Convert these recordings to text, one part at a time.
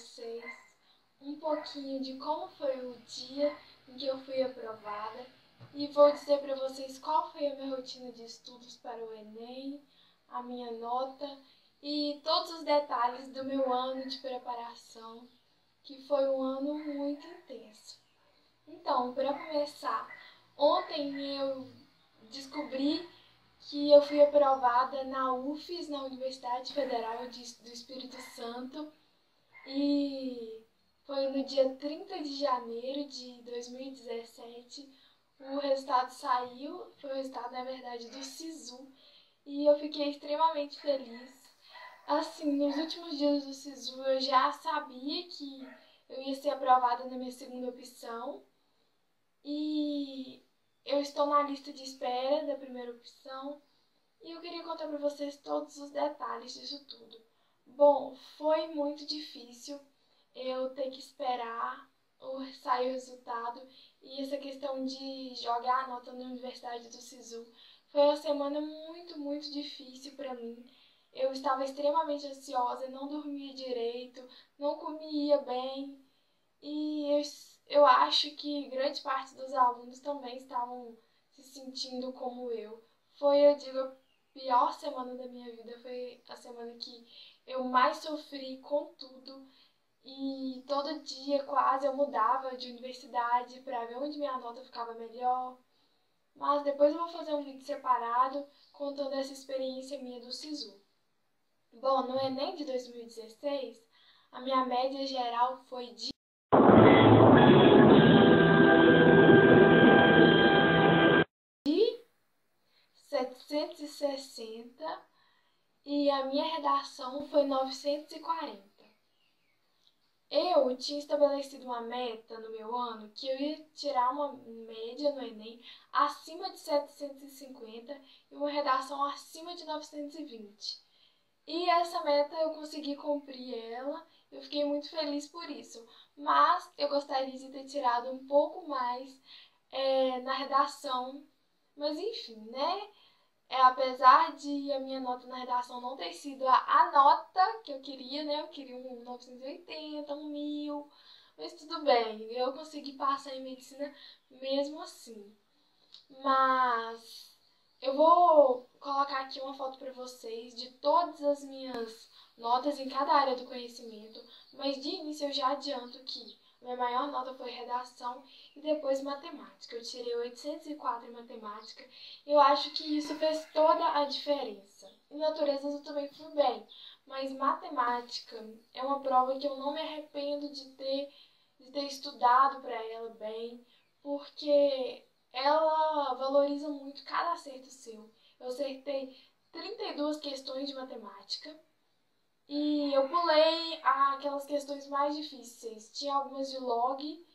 vocês um pouquinho de como foi o dia em que eu fui aprovada e vou dizer para vocês qual foi a minha rotina de estudos para o Enem, a minha nota e todos os detalhes do meu ano de preparação, que foi um ano muito intenso. Então, para começar, ontem eu descobri que eu fui aprovada na UFES, na Universidade Federal do Espírito Santo, e foi no dia 30 de janeiro de 2017. O resultado saiu, foi o resultado, na verdade, do SISU, e eu fiquei extremamente feliz. Assim, nos últimos dias do SISU eu já sabia que eu ia ser aprovada na minha segunda opção, e eu estou na lista de espera da primeira opção, e eu queria contar para vocês todos os detalhes disso tudo. Bom, foi muito difícil eu ter que esperar sair o resultado, e essa questão de jogar a nota na Universidade do SISU foi uma semana muito difícil para mim. Eu estava extremamente ansiosa, não dormia direito, não comia bem, e eu acho que grande parte dos alunos também estavam se sentindo como eu. Foi, eu digo, a pior semana da minha vida, foi a semana que eu mais sofri com tudo, e todo dia quase eu mudava de universidade para ver onde minha nota ficava melhor. Mas depois eu vou fazer um vídeo separado contando essa experiência minha do SISU. Bom, no Enem de 2016, a minha média geral foi de 760 e a minha redação foi 940. Eu tinha estabelecido uma meta no meu ano que eu ia tirar uma média no Enem acima de 750 e uma redação acima de 920. E essa meta eu consegui cumprir ela, eu fiquei muito feliz por isso. Mas eu gostaria de ter tirado um pouco mais na redação. Mas enfim, né? Apesar de a minha nota na redação não ter sido a nota que eu queria, né? Eu queria um 980, um 1000, mas tudo bem, eu consegui passar em medicina mesmo assim. Mas eu vou colocar aqui uma foto para vocês de todas as minhas notas em cada área do conhecimento, mas de início eu já adianto que minha maior nota foi redação e depois matemática. Eu tirei 804 em matemática. Eu acho que isso fez toda a diferença. Em naturezas eu também fui bem, mas matemática é uma prova que eu não me arrependo de ter estudado para ela bem, porque ela valoriza muito cada acerto seu. Eu acertei 32 questões de matemática e eu pulei aquelas questões mais difíceis. Tinha algumas de log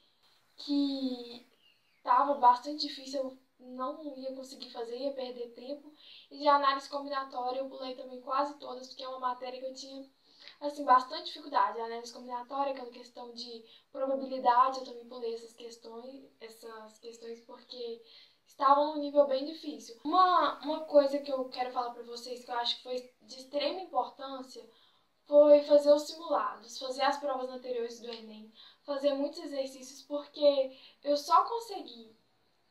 que estava bastante difícil, eu não ia conseguir fazer, ia perder tempo. E de análise combinatória eu pulei também quase todas, porque é uma matéria que eu tinha assim, bastante dificuldade. A análise combinatória, aquela questão de probabilidade, eu também pulei essas questões porque estavam num nível bem difícil. Uma coisa que eu quero falar para vocês que eu acho que foi de extrema importância foi fazer os simulados, fazer as provas anteriores do Enem, fazer muitos exercícios, porque eu só consegui,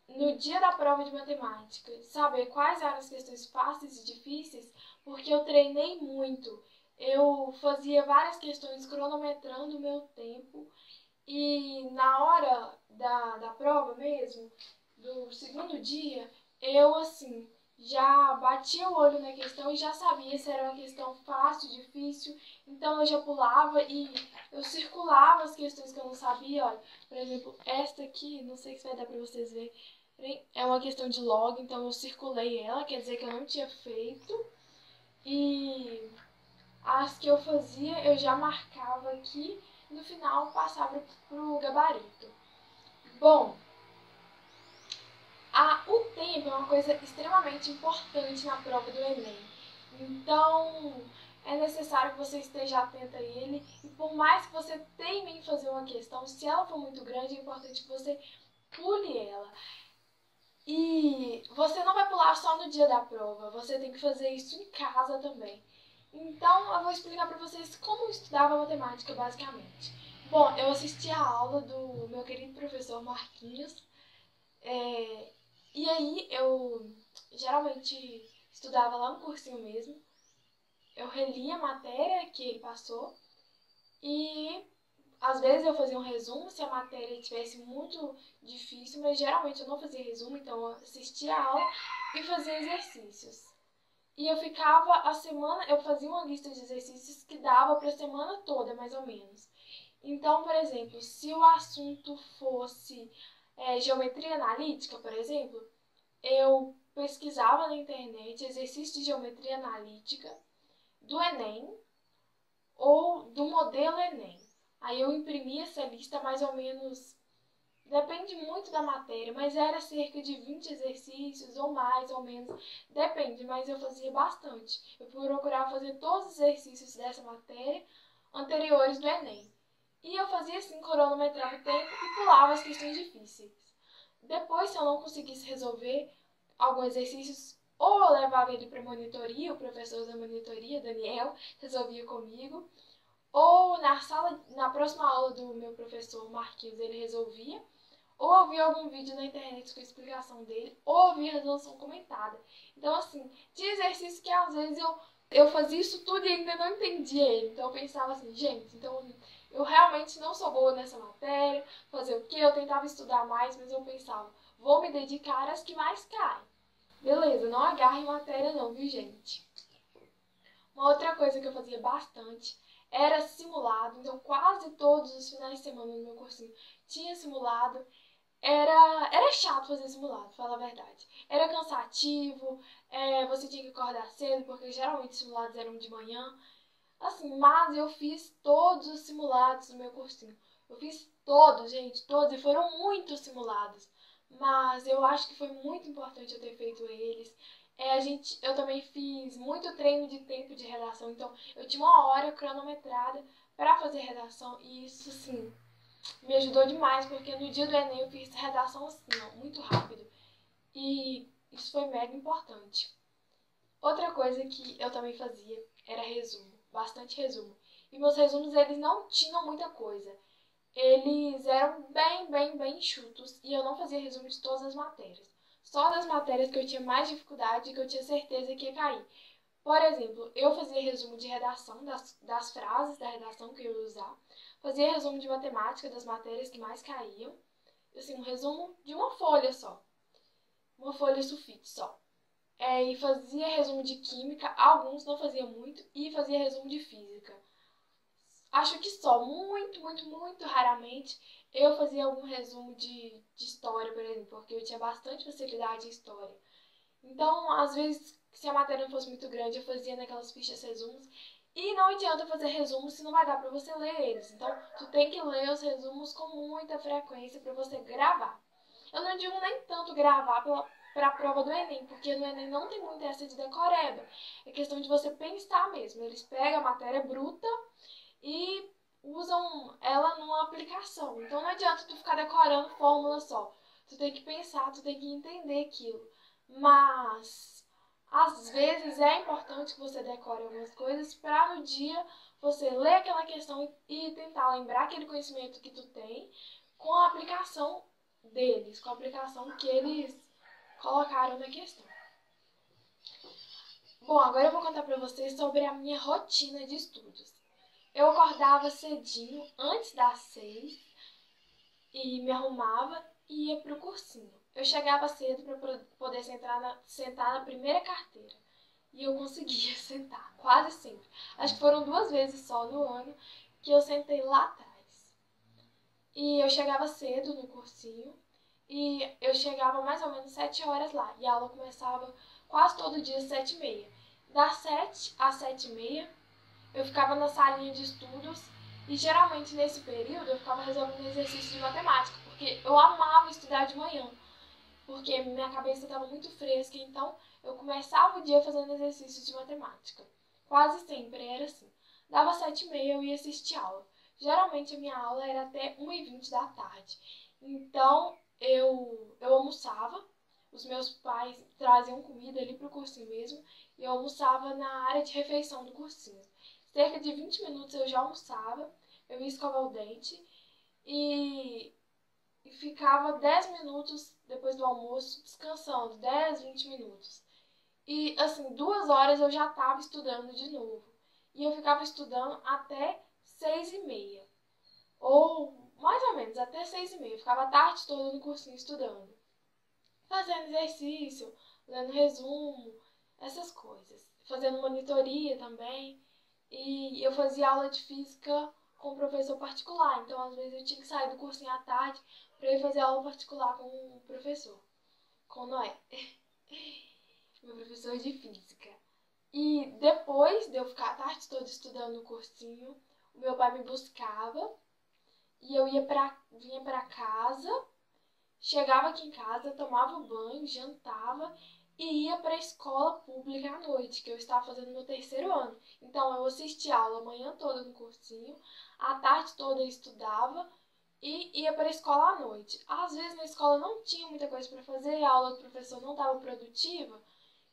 no dia da prova de matemática, saber quais eram as questões fáceis e difíceis, porque eu treinei muito. Eu fazia várias questões cronometrando o meu tempo, e na hora da prova mesmo, do segundo dia, eu assim já batia o olho na questão e já sabia se era uma questão fácil, difícil, então eu já pulava e eu circulava as questões que eu não sabia. Olha, por exemplo, esta aqui, não sei se vai dar pra vocês verem, é uma questão de log, então eu circulei ela, quer dizer que eu não tinha feito, e as que eu fazia eu já marcava aqui, no final passava pro gabarito. Bom, o tempo é uma coisa extremamente importante na prova do Enem. Então, é necessário que você esteja atenta a ele. E por mais que você teime em fazer uma questão, se ela for muito grande, é importante que você pule ela. E você não vai pular só no dia da prova, você tem que fazer isso em casa também. Então, eu vou explicar para vocês como eu estudava matemática, basicamente. Bom, eu assisti a aula do meu querido professor Marquinhos, e aí eu geralmente estudava lá no cursinho mesmo. Eu relia a matéria que ele passou e às vezes eu fazia um resumo se a matéria estivesse muito difícil, mas geralmente eu não fazia resumo, então eu assistia a aula e fazia exercícios. E eu ficava a semana, eu fazia uma lista de exercícios que dava para a semana toda, mais ou menos. Então, por exemplo, se o assunto fosse geometria analítica, por exemplo, eu pesquisava na internet exercícios de geometria analítica do Enem ou do modelo Enem. Aí eu imprimia essa lista mais ou menos, depende muito da matéria, mas era cerca de 20 exercícios ou mais ou menos, depende, mas eu fazia bastante. Eu procurava fazer todos os exercícios dessa matéria anteriores do Enem. E eu fazia assim, cronometrava o tempo e pulava as questões difíceis. Depois, se eu não conseguisse resolver alguns exercícios, ou eu levava ele para a monitoria, o professor da monitoria, Daniel, resolvia comigo, ou na próxima aula do meu professor Marquinhos, ele resolvia, ou eu via algum vídeo na internet com a explicação dele, ou eu via resolução comentada. Então, assim, tinha exercício que às vezes eu fazia isso tudo e ainda não entendia ele. Então eu pensava assim, gente, então eu realmente não sou boa nessa matéria, fazer o quê? Eu tentava estudar mais, mas eu pensava, vou me dedicar às que mais caem. Beleza, não agarre matéria não, viu, gente? Uma outra coisa que eu fazia bastante era simulado, então quase todos os finais de semana no meu cursinho tinha simulado. Era chato fazer simulado, fala a verdade. Era cansativo, você tinha que acordar cedo, porque geralmente os simulados eram de manhã. Assim, mas eu fiz todos os simulados do meu cursinho. Eu fiz todos, gente, todos, e foram muitos simulados. Mas eu acho que foi muito importante eu ter feito eles. Eu também fiz muito treino de tempo de redação, então eu tinha uma hora cronometrada para fazer redação, e isso, sim, me ajudou demais, porque no dia do Enem eu fiz redação assim, ó, muito rápido. E isso foi mega importante. Outra coisa que eu também fazia era resumo, bastante resumo. E meus resumos, eles não tinham muita coisa. Eles eram bem enxutos e eu não fazia resumo de todas as matérias. Só das matérias que eu tinha mais dificuldade e que eu tinha certeza que ia cair. Por exemplo, eu fazia resumo de redação, das frases da redação que eu ia usar. Fazia resumo de matemática, das matérias que mais caíam. Assim, um resumo de uma folha só. Uma folha sulfite só. E fazia resumo de química, alguns não fazia muito, e fazia resumo de física. Acho que só, muito raramente, eu fazia algum resumo de história, por exemplo, porque eu tinha bastante facilidade em história. Então, às vezes, se a matéria não fosse muito grande, eu fazia naquelas fichas resumos. E não adianta fazer resumos se não vai dar para você ler eles. Então, tu tem que ler os resumos com muita frequência para você gravar. Eu não digo nem tanto gravar para a prova do Enem, porque no Enem não tem muito essa de decoreba. É questão de você pensar mesmo. Eles pegam a matéria bruta e usam ela numa aplicação. Então não adianta tu ficar decorando fórmula só. Tu tem que pensar, tu tem que entender aquilo. Mas às vezes é importante que você decore algumas coisas para no dia você ler aquela questão e tentar lembrar aquele conhecimento que tu tem com a aplicação deles, com a aplicação que eles colocaram na questão. Bom, agora eu vou contar para vocês sobre a minha rotina de estudos. Eu acordava cedinho, antes das 6, e me arrumava e ia pro cursinho. Eu chegava cedo para poder sentar na primeira carteira. E eu conseguia sentar, quase sempre. Acho que foram 2 vezes só no ano que eu sentei lá atrás. E eu chegava cedo no cursinho e eu chegava mais ou menos 7 horas lá. E a aula começava quase todo dia às 7h30. Das 7 às 7h30 eu ficava na salinha de estudos e geralmente nesse período eu ficava resolvendo exercícios de matemática, porque eu amava estudar de manhã, porque minha cabeça estava muito fresca, então eu começava o dia fazendo exercícios de matemática. Quase sempre era assim. Dava 7h30 eu ia assistir aula. Geralmente a minha aula era até 1h20 da tarde. Então eu almoçava, os meus pais traziam comida ali pro cursinho mesmo, e eu almoçava na área de refeição do cursinho. Cerca de 20 minutos eu já almoçava, eu ia escovar o dente e ficava 10 minutos depois do almoço descansando, 10, 20 minutos. E assim, 2 horas eu já estava estudando de novo. E eu ficava estudando até 6h30. Ou mais ou menos, até 6h30. Eu ficava a tarde toda no cursinho estudando. Fazendo exercício, lendo resumo, essas coisas. Fazendo monitoria também. E eu fazia aula de física com um professor particular. Então, às vezes, eu tinha que sair do cursinho à tarde para ir fazer aula particular com o professor. Com o Noé. Meu professor de física. E depois de eu ficar a tarde toda estudando no cursinho, o meu pai me buscava e eu vinha pra casa, chegava aqui em casa, tomava banho, jantava e ia pra escola pública à noite, que eu estava fazendo meu terceiro ano. Então eu assistia aula a manhã toda no cursinho, a tarde toda eu estudava e ia para a escola à noite. Às vezes na escola não tinha muita coisa para fazer, a aula do professor não estava produtiva,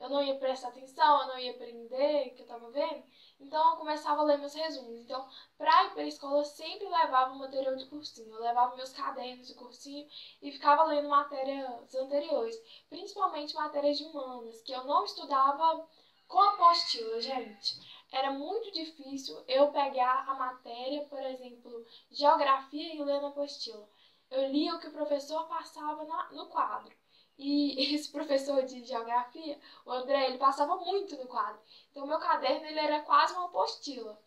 eu não ia prestar atenção, eu não ia aprender o que eu estava vendo, então eu começava a ler meus resumos. Então, para ir para a escola, eu sempre levava o material de cursinho, eu levava meus cadernos de cursinho e ficava lendo matérias anteriores, principalmente matérias de humanas, que eu não estudava com apostila, gente. Era muito difícil eu pegar a matéria, por exemplo, geografia, e ler na apostila. Eu lia o que o professor passava no quadro. E esse professor de geografia, o André, ele passava muito no quadro. Então, meu caderno ele era quase uma apostila.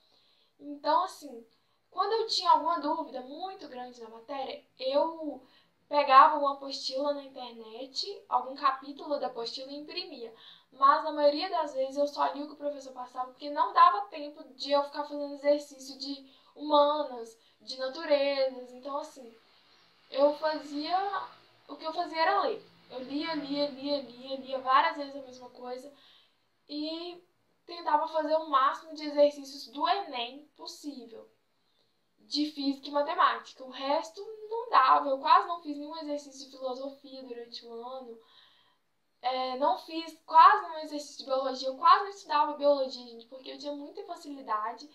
Então, assim, quando eu tinha alguma dúvida muito grande na matéria, eu pegava uma apostila na internet, algum capítulo da apostila e imprimia. Mas, na maioria das vezes, eu só lia o que o professor passava, porque não dava tempo de eu ficar fazendo exercício de humanas, de naturezas. Então, assim, o que eu fazia era ler. Eu lia várias vezes a mesma coisa e tentava fazer o máximo de exercícios do Enem possível, de física e matemática. O resto não dava, eu quase não fiz nenhum exercício de filosofia durante o ano, não fiz quase nenhum exercício de biologia, eu quase não estudava biologia, gente, porque eu tinha muita facilidade,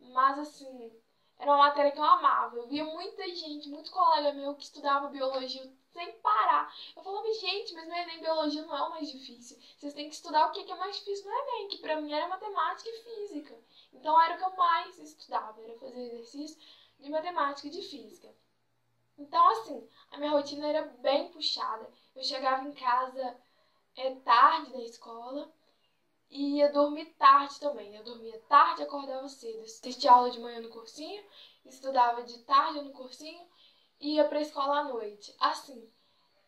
mas assim, era uma matéria que eu amava. Eu via muita gente, muito colega meu que estudava biologia sem parar. Eu falava, gente, mas no Enem biologia não é o mais difícil. Vocês têm que estudar o que é mais difícil no Enem, que pra mim era matemática e física. Então era o que eu mais estudava, era fazer exercício de matemática e de física. Então, assim, a minha rotina era bem puxada. Eu chegava em casa tarde da escola e ia dormir tarde também. Eu dormia tarde e acordava cedo. Assistia aula de manhã no cursinho, estudava de tarde no cursinho e ia pra escola à noite. Assim,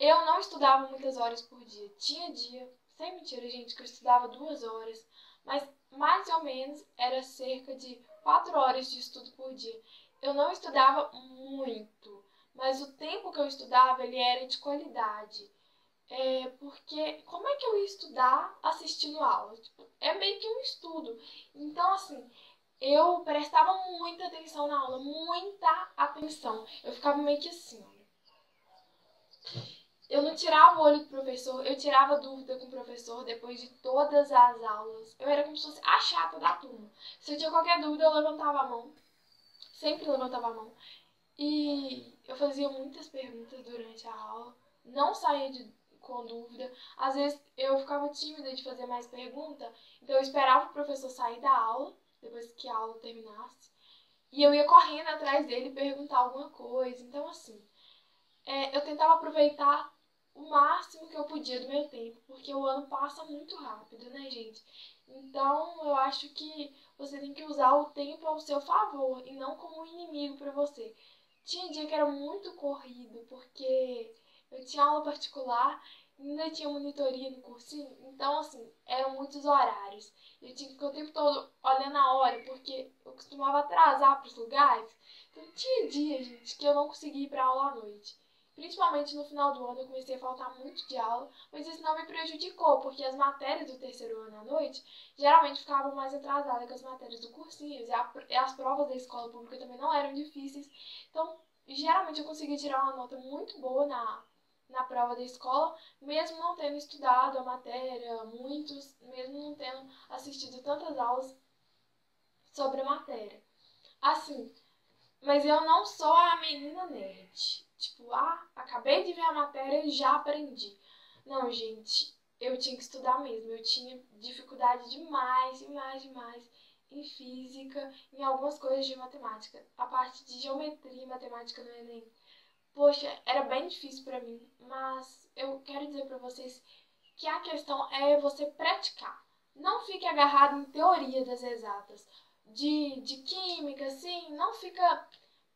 eu não estudava muitas horas por dia. Tinha dia, sem mentira, gente, que eu estudava 2 horas, mas mais ou menos era cerca de 4 horas de estudo por dia. Eu não estudava muito, mas o tempo que eu estudava, ele era de qualidade. Porque como é que eu ia estudar assistindo aula? Tipo, é meio que um estudo. Então, assim, eu prestava muita atenção na aula, muita atenção. Eu ficava meio que assim, olha. Eu não tirava o olho do professor, eu tirava dúvida com o professor depois de todas as aulas. Eu era como se fosse a chata da turma. Se eu tinha qualquer dúvida, eu levantava a mão. Sempre levantava a mão. E eu fazia muitas perguntas durante a aula. Não saía com dúvida. Às vezes eu ficava tímida de fazer mais pergunta. Então eu esperava o professor sair da aula, depois que a aula terminasse. E eu ia correndo atrás dele perguntar alguma coisa. Então, assim, eu tentava aproveitar o máximo que eu podia do meu tempo, porque o ano passa muito rápido, né, gente? Então, eu acho que você tem que usar o tempo ao seu favor e não como um inimigo para você. Tinha dia que era muito corrido, porque eu tinha aula particular, ainda tinha monitoria no cursinho, então, assim, eram muitos horários. Eu tinha que ficar o tempo todo olhando a hora, porque eu costumava atrasar para os lugares. Então, tinha dia, gente, que eu não conseguia ir para aula à noite. Principalmente no final do ano eu comecei a faltar muito de aula, mas isso não me prejudicou, porque as matérias do terceiro ano à noite geralmente ficavam mais atrasadas que as matérias do cursinho, e as provas da escola pública também não eram difíceis. Então, geralmente eu consegui tirar uma nota muito boa na prova da escola, mesmo não tendo estudado a matéria, muitos, mesmo não tendo assistido tantas aulas sobre a matéria. Assim, mas eu não sou a menina nerd. Tipo, acabei de ver a matéria e já aprendi. Não, gente, eu tinha que estudar mesmo. Eu tinha dificuldade demais em física, em algumas coisas de matemática. A parte de geometria e matemática no Enem. Poxa, era bem difícil pra mim, mas eu quero dizer pra vocês que a questão é você praticar. Não fique agarrado em teoria das exatas. De química, assim, não fica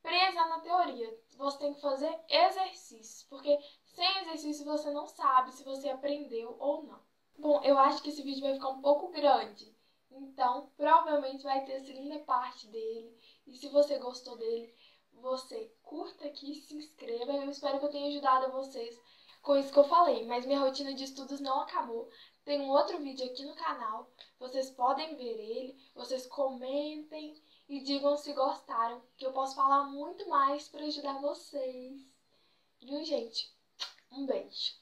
presa na teoria. Você tem que fazer exercícios, porque sem exercício você não sabe se você aprendeu ou não. Bom, eu acho que esse vídeo vai ficar um pouco grande, então provavelmente vai ter a segunda parte dele. E se você gostou dele, você curta aqui, se inscreva. Eu espero que eu tenha ajudado vocês com isso que eu falei, mas minha rotina de estudos não acabou. Tem um outro vídeo aqui no canal, vocês podem ver ele, vocês comentem e digam se gostaram, que eu posso falar muito mais para ajudar vocês. Viu, gente? Um beijo.